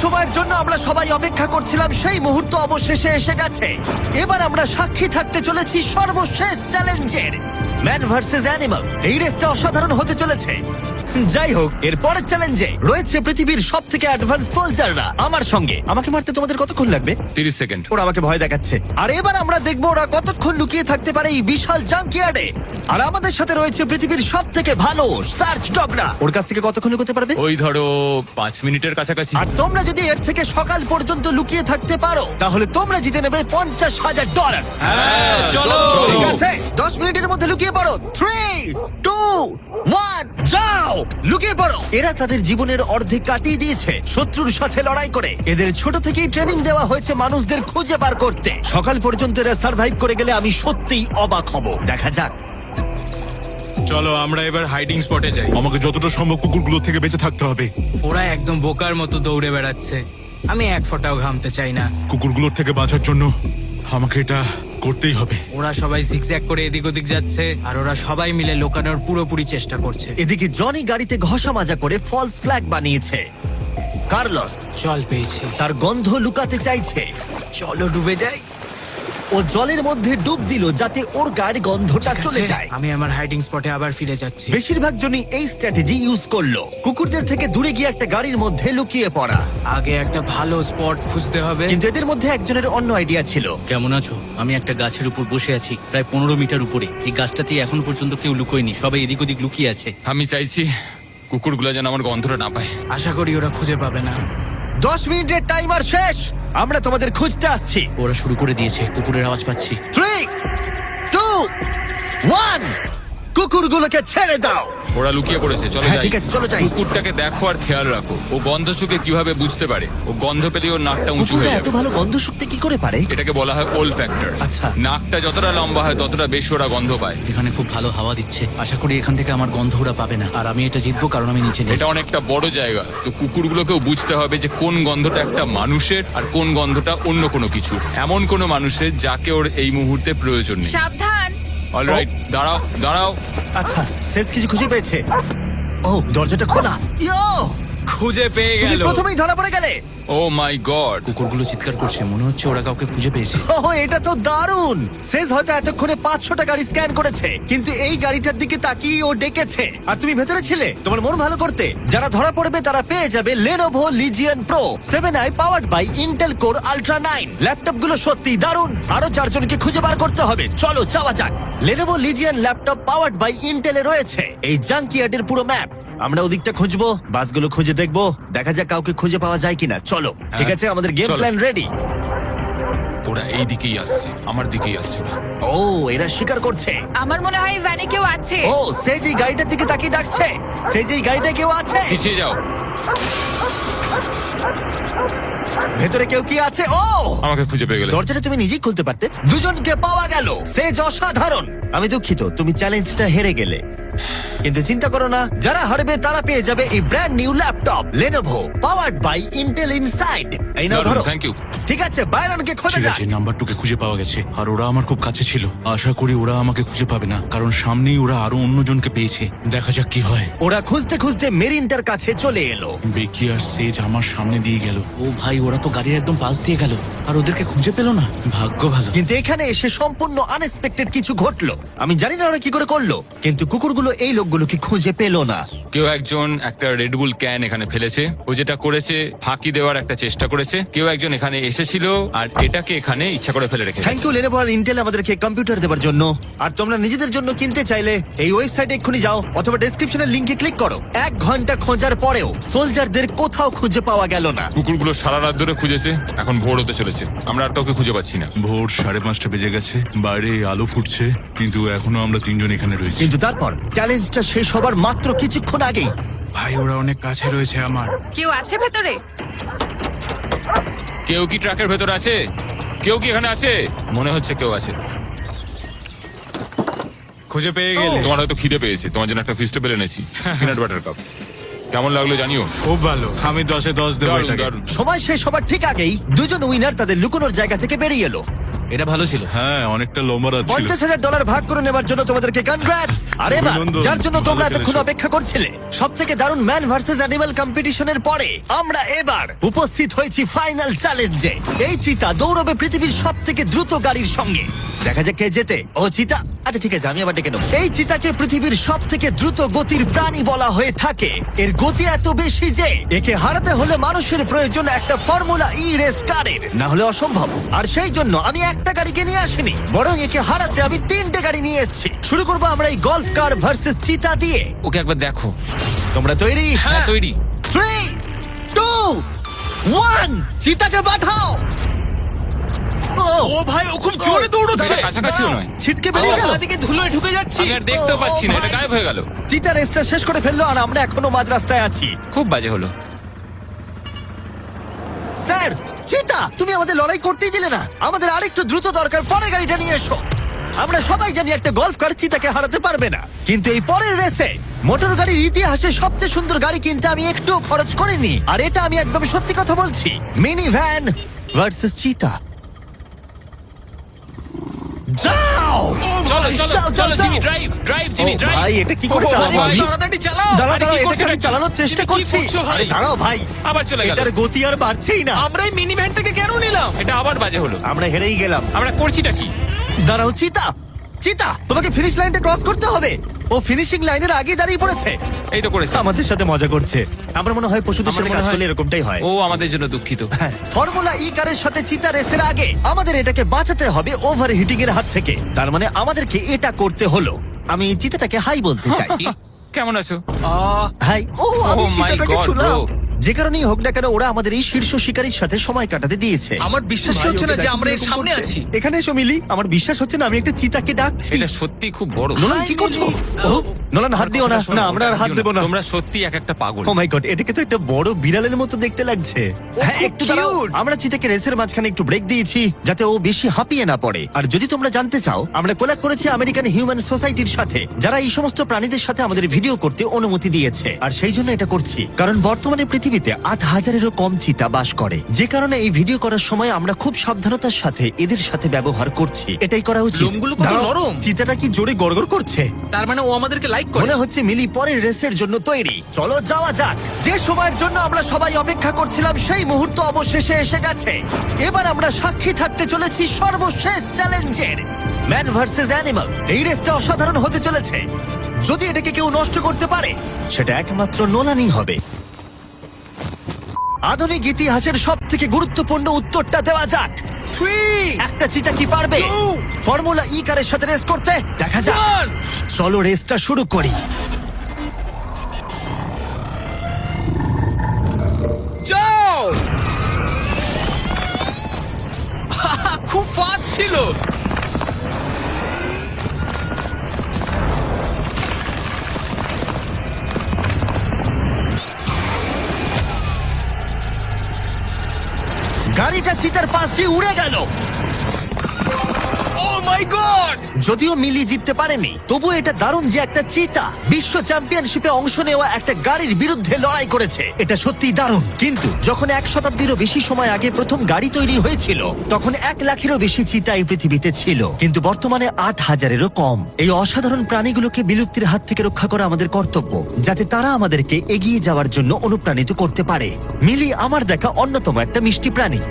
সময়ের জন্য আমরা সবাই অপেক্ষা করছিলাম সেই মুহূর্ত অবশেষে এসে গেছে। এবার আমরা সাক্ষী থাকতে চলেছি সর্বশেষ চ্যালেঞ্জের, ম্যান ভার্সেস অ্যানিমাল। এই রেসটা অসাধারণ হতে চলেছে। যাই হোক, এর পরের চ্যালেঞ্জে রয়েছে পৃথিবীর সব থেকে অ্যাডভান্স সোলজাররা আমার সঙ্গে। আমাকে মারতে তোমাদের কতক্ষণ লাগবে? 30 সেকেন্ড। ওরা আমাকে ভয় দেখাচ্ছে। আর এবার আমরা দেখবো ওরা কতক্ষণ লুকিয়ে থাকতে পারে এই বিশাল জাঙ্কিয়ার্ডে। আর আমাদের সাথে রয়েছে পৃথিবীর সব থেকে ভালো সার্চ ডগরা। ওর কাছ থেকে কতক্ষণ লুকোতে পারবে? ওই ধরো 5 মিনিটের কাছাকাছি। আর তোমরা যদি এর থেকে সকাল পর্যন্ত লুকিয়ে থাকতে পারো তাহলে তোমরা জিতে নেবে $50,000। হ্যাঁ, চলো। ঠিক আছে, 10 মিনিটের মধ্যে লুকিয়ে পড়ো। 3, 2, 1, যাও লুকিয়ে পড়ো। এরা তাদের জীবনের অর্ধেক কাটিয়ে দিয়েছে শত্রুর সাথে লড়াই করে। এদের ছোট থেকেই ট্রেনিং দেওয়া হয়েছে মানুষদের খুঁজে বার করতে। সকাল পর্যন্ত এরা সার্ভাইভ করে গেলে আমি সত্যিই অবাক হব। দেখা যাক। চলো আমরা এবার হাইডিং স্পটে যাই। আমাকে যতটা সম্ভব কুকুরগুলো থেকে বেঁচে থাকতে হবে। ওরা একদম বোকার মতো দৌড়ে বেড়াচ্ছে, আমি এক ফোঁটাও ঘামতে চাই না। কুকুরগুলোর থেকে বাঁচার জন্য আমাকে এটা করতেই হবে। ওরা সবাই জিগজ্যাগ করে এদিক ওদিক যাচ্ছে, আর ওরা সবাই মিলে লুকানোর পুরোপুরি চেষ্টা করছে। এদিকে জনি গাড়িতে ঘষা মাজা করে ফলস ফ্ল্যাগ বানিয়েছে। কার্লস জল পেয়েছি, তার গন্ধ লুকাতে চাইছে। চলো ডুবে যাই। ও জলের মধ্যে ডুব দিল যাতে ওর গায়ের গন্ধটা চলে যায়। আমি আমার হাইডিং স্পটে আবার ফিরে যাচ্ছি। বেশিরভাগ জনই এই স্ট্র্যাটেজি ইউজ করলো, কুকুরদের থেকে দূরে গিয়ে একটা গাড়ির মধ্যে লুকিয়ে পড়া। আগে একটা ভালো স্পট খুঁজতে হবে। কিন্তু এদের মধ্যে একজনের অন্য আইডিয়া ছিল। কেমন আছো? আমি একটা গাছের উপর বসে আছি, প্রায় 15 মিটার উপরে। এই গাছটাতে এখন পর্যন্ত কেউ লুকোয়নি, সবাই এদিক ওদিক লুকিয়ে আছে। আমি চাইছি কুকুরগুলো যেন আমার গন্ধটা না পায়। আশা করি ওরা খুঁজে পাবে না। 10 মিনিটের টাইমার শেষ, আমরা তোমাদের খুঁজতে আসছি। ওরা শুরু করে দিয়েছে, কুকুরের আওয়াজ পাচ্ছি। 3, 2, 1, কুকুরগুলোকে ছেড়ে দাও। ওরা লুকিয়ে পড়েছে, চলো হ্যাঁ যাই। ঠিক আছে, চলো যাই। কুকুরটাকে দেখো আর খেয়াল রাখো। ও গন্ধ শুকে কিভাবে বুঝতে পারে? ও গন্ধ পেলে ওর নাকটা উঁচু কুকুররা হয়ে এত যাবে। ভালো গন্ধ শুকতে কি করে পারে? এটাকে বলা হয় ওল ফ্যাক্টর। আচ্ছা। নাকটা যতটা লম্বা হয় ততটা বেশি ওরা গন্ধ পায়। এখানে খুব ভালো হাওয়া দিচ্ছে, আশা করি এখান থেকে আমার গন্ধ ওরা পাবে না। আর আমি এটা জিতবো কারণ আমি নিচে নেই। এটা অনেকটা বড় জায়গা, তো কুকুরগুলোকেও বুঝতে হবে যে কোন গন্ধটা একটা মানুষের আর কোন গন্ধটা অন্য কোনো কিছু, এমন কোনো মানুষের যাকে ওর এই মুহূর্তে প্রয়োজন নেই। সাবধান। অলরাইট, দাঁড়াও দাঁড়াও। আচ্ছা, শেষ কিছু খুঁজে পেয়েছে। ও, দরজাটা খোলা। ইয়ো, খুঁজে পেয়ে তুমি গেল। প্রথমেই ধরা পড়ে গেলে। ও মাই গড। কুকুরগুলো চিৎকার করছে, মনে হচ্ছে ওরা কাউকে খুঁজে পেয়েছে। ওহ, এটা তো দারুণ। শেষ হয়তো এতক্ষণে 500টা গাড়ি স্ক্যান করেছে, কিন্তু এই গাড়িটার দিকে তাকিয়ে ও ডেকেছে। আর তুমি ভেতরে ছিলে তোমার মন ভালো করতে। যারা ধরা পড়বে তারা পেয়ে যাবে Lenovo Legion Pro 7i powered by Intel Core Ultra 9 laptop গুলো সত্যি দারুণ। আরো 4 জনকে খুঁজে বার করতে হবে। চলো যাওয়া যাক। Lenovo Legion laptop powered by Intel এ রয়েছে এই জাঙ্কিয়ার্ডের পুরো ম্যাপ। আমরা ওদিকটা খুঁজবো, বাসগুলো খুঁজে দেখবো, দেখা যাক কাউকে খুঁজে পাওয়া যায় কিনা। চলো, ঠিক আছে, আমাদের গেম চলো। Plan ready. ওরা এই দিকেই আসছে, আমার দিকেই আসছে ওরা। ও, এরা শিকার করছে। আমার মনে হয় ভ্যানে কেউ আছে। ও, সে যে গাড়িটার দিকে তাকিয়ে ডাকছে, সে যে গাড়িটা কেউ আছে। পিছিয়ে যাও। ভেতরে কেউ কি আছে? ও, আমাকে খুঁজে পেয়ে গেলে। দরজাটা তুমি নিজেই খুলতে পারতে। দুজনকে পাওয়া গেল। সে অসাধারণ। আমি দুঃখিত, তুমি চ্যালেঞ্জটা হেরে গেলে, কিন্তু চিন্তা করো না, যারা হারবে তারা পেয়ে যাবে এই brand new laptop Lenovo powered by Intel Inside। এই নাও ধরো। Thank you. ঠিক আছে, বাইরনকে খোঁজা ঠিক যাক। আছে, নাম্বার 2 কে খুঁজে পাওয়া গেছে, আর ওরা আমার খুব কাছে ছিল। আশা করি ওরা আমাকে খুঁজে পাবে না, কারণ সামনেই ওরা আরো অন্যজনকে পেয়েছে। দেখা যাক কি হয়। ওরা খুঁজতে খুঁজতে মেরিনটার কাছে চলে এলো। বেকি আর সেজ আমার সামনে দিয়ে গেল। ও ভাই, ওরা তো গাড়ির একদম পাশ দিয়ে গেল, আর ওদেরকে খুঁজে পেল না। ভাগ্য ভালো। কিন্তু এখানে এসে সম্পূর্ণ আনএক্সপেক্টেড কিছু ঘটলো। আমি জানি না ওরা কি করে করলো, কিন্তু কুকুরগুলো এই লোকগুলোকে খুঁজে পেল না। কেউ একজন একটা রেডবুল ক্যান এখানে ফেলেছে। ও যেটা করেছে, ফাঁকি দেওয়ার একটা চেষ্টা করেছে। কেউ একজন এখানে এসেছিল আর এটাকে এখানে ইচ্ছা করে ফেলে রেখেছে। থ্যাংক ইউ Lenovo আর Intel আমাদেরকে কম্পিউটার দেওয়ার জন্য। আর তোমরা নিজেদের জন্য কিনতে চাইলে এই ওয়েবসাইটে এক্ষুনি যাও অথবা ডেসক্রিপশনের লিংকে ক্লিক করো। 1 ঘন্টা খোঁজার পরেও সোলজারদের কোথাও খুঁজে পাওয়া গেল না। কুকুরগুলো সারা রাত ধরে খুঁজেছে, এখন ভোর হতে চলেছে, আমরা আর কাউকে খুঁজে পাচ্ছি না। ভোর 5:30 বেজে গেছে, বাইরে আলো ফুটছে, কিন্তু এখনো আমরা 3 জন এখানে রয়েছি। কিন্তু তারপর চ্যালেঞ্জটা শেষ হবার মাত্র কিছুক্ষণ আগেই ভাই ওরা অনেক কাছে রয়েছে আমার। কেউ আছে ভেতরে? কেউ কি ট্রাকের ভেতর আছে? কেউ কি এখানে আছে? মনে হচ্ছে কেউ আছে। খুঁজে পেয়ে গেলে? তোমার হয়তো খিদে পেয়েছে, তোমার জন্য একটা ফিস্টেবল এনেছি, পিনাট বাটার কাপ। কেমন লাগলো জানিও। খুব ভালো, আমি 10-এ 10 দেবো দারুণ এটাকে। দারুণ। সময় শেষ হবার ঠিক আগেই দুজন উইনার তাদের লুকোনোর জায়গা থেকে বেরিয়ে এলো। এটা ভালো ছিল। হ্যাঁ অনেকটা লম্বা রাত ছিল। $50,000 ভাগ করে নেবার জন্য তোমাদেরকে কনগ্রাটস। আর এবার অভিনন্দন। যার জন্য তোমরা ভালো এতক্ষণ খেলেছো। অপেক্ষা করছিলে, সবথেকে দারুণ ম্যান ভার্সেস অ্যানিমাল কম্পিটিশনের পরে আমরা এবার উপস্থিত হয়েছি ফাইনাল চ্যালেঞ্জে। এই চিতা দৌড়বে পৃথিবীর সবথেকে দ্রুত গাড়ির সঙ্গে। দেখা যাক কে জেতে। ও চিতা, আচ্ছা ঠিক আছে, আমি আবার ডেকে নেবো। এই চিতাকে পৃথিবীর সবথেকে দ্রুত গতির প্রাণী বলা হয়ে থাকে। এর গতি এত বেশি যে একে হারাতে হলে মানুষের প্রয়োজন একটা ফর্মুলা ই রেস কারের, না হলে অসম্ভব। আর সেই জন্য আমি একটা গাড়িকে নিয়ে আসিনি, বরং একে হারাতে আমি 3টে গাড়ি নিয়ে এসেছি। শুরু করবো আমরা এই গল্ফ কার ভার্সেস চিতা দিয়ে। ওকে একবার দেখো। তোমরা তৈরি? হ্যাঁ তৈরি। 3, 2, 1, চিতাকে পাঠাও। ও ভাই, ও খুব জোরে দৌড়চ্ছে। এটা কাছাকাছিও নয়। ছিটকে বেরিয়ে গেল। দিকে ধুলোয় ঢুকে যাচ্ছি। আমি আর দেখতেও ও, পাচ্ছি না, ও এটা ভাই। গায়েব হয়ে গেল। চিতা রেসটা শেষ করে ফেললো আর আমরা এখনো মাঝ রাস্তায় আছি। খুব বাজে হলো। স্যার, চিতা তুমি আমাদের লড়াই করতেই দিলে না। আমাদের আরেকটু দ্রুত দরকার, পরের গাড়িটা নিয়ে এসো। আমরা সবাই জানি একটা গল্ফ কার চিতাকে হারাতে পারবে না, কিন্তু এই পরের রেসে মোটর গাড়ির ইতিহাসে সবচেয়ে সুন্দর গাড়ি কিনতে আমি একটুও খরচ করিনি। আর এটা আমি একদম সত্যি কথা বলছি। মিনি ভ্যান ভার্সেস চিতা। যাও চলো চলো যাও, চলো যাও, জিমি, যাও। ড্রাইভ ড্রাইভ জিমি, ও ড্রাইভ। ভাই, এটা কি করে ও চালাবো ভাই, আমি? তাড়াতাড়ি চালাও। দাঁড়াও, আরে দাঁড়াও, কি এটাকে করছো আমি এটা? চালানোর চেষ্টা তুমি কি করছি। করছো ভাই? আরে দাঁড়াও ভাই, আবার চলে গেল। এটার গতি আর বাড়ছেই না। আমরা এই মিনি ভ্যানটাকে কেন নিলাম? এটা আবার বাজে হলো। আমরা হেরেই গেলাম। আমরা করছিটা কি? দাঁড়াও চিতা, চিতা তোমাকে ফিনিশ লাইনটা ক্রস করতে হবে। ও ফিনিশিং লাইনের আগে দাঁড়িয়ে পড়েছে। এই তো করেছে। আমাদের সাথে মজা করছে। আমার মনে হয় পশুদের আমাদের সাথে মনে কাজ হয়- করলে এরকমটাই হয়। ও আমাদের জন্য দুঃখিত। ফর্মুলা ই কারের সাথে চিতা রেসের আগে আমাদের এটাকে বাঁচাতে হবে ওভার হিটিং এর হাত থেকে। তার মানে আমাদেরকে এটা করতে হলো। আমি চিতাটাকে হাই বলতে চাই। কি? কেমন আছো? হাই। ও আমি Oh my চিতাটাকে God, ছুলাম। bro. যে কারণেই হোক না কেন, ওরা আমাদের এই শীর্ষ শিকারীর সাথে সময় কাটাতে দিয়েছে। আমার বিশ্বাসই হচ্ছে না যে আমরা এর সামনে আছি। এখানে এসো মিলি, আমার বিশ্বাস হচ্ছে না আমি একটা চিতাকে ডাকছি। এটা সত্যি খুব বড়। নোলান কি করছো? ও নোলান হাত দিও না। না আমরা আর হাত দেবো না। তোমরা সত্যি এক একটা পাগল। ও মাই গড, এটাকে তো একটা বড় বিড়ালের মতো দেখতে লাগছে। হ্যাঁ খুব একটু দাঁড়াও। cute। আমরা চিতাকে রেসের মাঝখানে একটু ব্রেক দিয়েছি যাতে ও বেশি হাঁপিয়ে না পড়ে। আর যদি তোমরা জানতে চাও, আমরা কোলাব করেছি আমেরিকান হিউম্যান সোসাইটির সাথে, যারা এই সমস্ত প্রাণীদের সাথে আমাদের ভিডিও করতে অনুমতি দিয়েছে। আর সেই জন্য এটা করছি কারণ বর্তমানে পৃথিবীতে 8,000-এরও কম চিতা বাস করে। যে কারণে এই ভিডিও করার সময় আমরা খুব সাবধানতার সাথে এদের সাথে ব্যবহার করছি। এটাই করা উচিত। লোমগুলো কত দাঁড়াও, নরম। চিতাটা কি জোরে গড়গড় করছে। তার মানে ও আমাদেরকে লাইক করে। মনে হচ্ছে মিলি পরের রেসের জন্য তৈরি। চলো যাওয়া যাক। যে সময়ের জন্য আমরা সবাই অপেক্ষা করছিলাম সেই মুহূর্ত অবশেষে এসে গেছে। এবার আমরা সাক্ষী থাকতে চলেছি সর্বশেষ চ্যালেঞ্জের, ম্যান ভার্সেস অ্যানিমাল। এই রেসটা অসাধারণ হতে চলেছে। যদি এটাকে কেউ নষ্ট করতে পারে, সেটা একমাত্র নোলানই হবে। আধুনিক ইতিহাসের সব থেকে গুরুত্বপূর্ণ উত্তরটা দেওয়া যাক। 3, একটা চিতা কি পারবে 2, ফর্মুলা ই কারের সাথে রেস করতে? দেখা যাক। 1। চলো রেসটা শুরু করি। যাও। খুব ফাস্ট ছিল। গাড়িটা চিতার পাশ দিয়ে উড়ে গেল। ও মাই গড। যদিও মিলি জিততে পারেনি, তবু এটা দারুণ যে একটা চিতা বিশ্ব চ্যাম্পিয়নশিপে অংশ নেওয়া একটা গাড়ির বিরুদ্ধে লড়াই করেছে। এটা সত্যিই দারুণ। কিন্তু যখন 1 শতাব্দীরও বেশি সময় আগে প্রথম গাড়ি তৈরি হয়েছিল, তখন 1 লাখেরও বেশি চিতা এই পৃথিবীতে ছিল, কিন্তু বর্তমানে 8,000-এরও কম। এই অসাধারণ প্রাণীগুলোকে বিলুপ্তির হাত থেকে রক্ষা করা আমাদের কর্তব্য, যাতে তারা আমাদেরকে এগিয়ে যাওয়ার জন্য অনুপ্রাণিত করতে পারে। মিলি আমার দেখা অন্যতম একটা মিষ্টি প্রাণী।